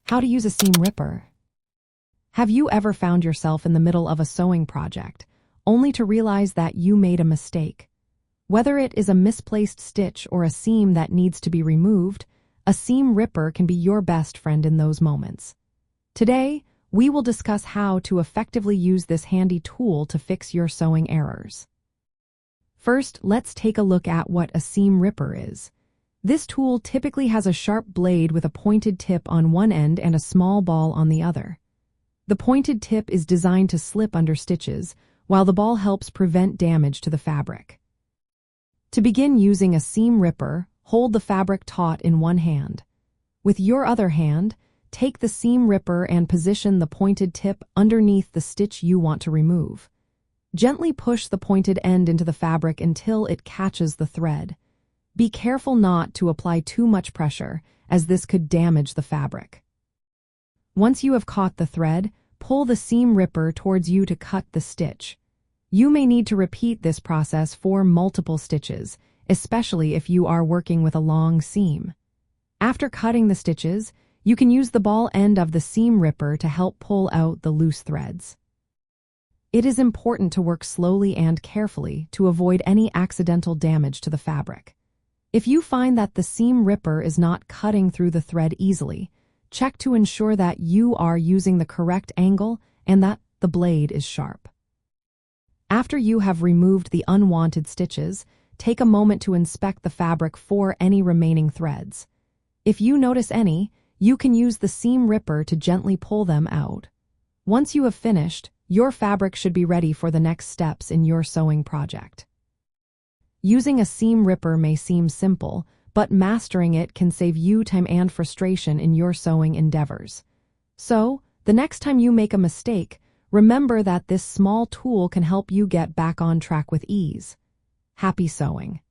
How to use a seam ripper. Have you ever found yourself in the middle of a sewing project, only to realize that you made a mistake? Whether it is a misplaced stitch or a seam that needs to be removed, a seam ripper can be your best friend in those moments. Today, we will discuss how to effectively use this handy tool to fix your sewing errors. First, let's take a look at what a seam ripper is. This tool typically has a sharp blade with a pointed tip on one end and a small ball on the other. The pointed tip is designed to slip under stitches, while the ball helps prevent damage to the fabric. To begin using a seam ripper, hold the fabric taut in one hand. With your other hand, take the seam ripper and position the pointed tip underneath the stitch you want to remove. Gently push the pointed end into the fabric until it catches the thread. Be careful not to apply too much pressure, as this could damage the fabric. Once you have caught the thread, pull the seam ripper towards you to cut the stitch. You may need to repeat this process for multiple stitches, especially if you are working with a long seam. After cutting the stitches, you can use the ball end of the seam ripper to help pull out the loose threads. It is important to work slowly and carefully to avoid any accidental damage to the fabric. If you find that the seam ripper is not cutting through the thread easily, check to ensure that you are using the correct angle and that the blade is sharp. After you have removed the unwanted stitches, take a moment to inspect the fabric for any remaining threads. If you notice any, you can use the seam ripper to gently pull them out. Once you have finished, your fabric should be ready for the next steps in your sewing project. Using a seam ripper may seem simple, but mastering it can save you time and frustration in your sewing endeavors. So, the next time you make a mistake, remember that this small tool can help you get back on track with ease. Happy sewing!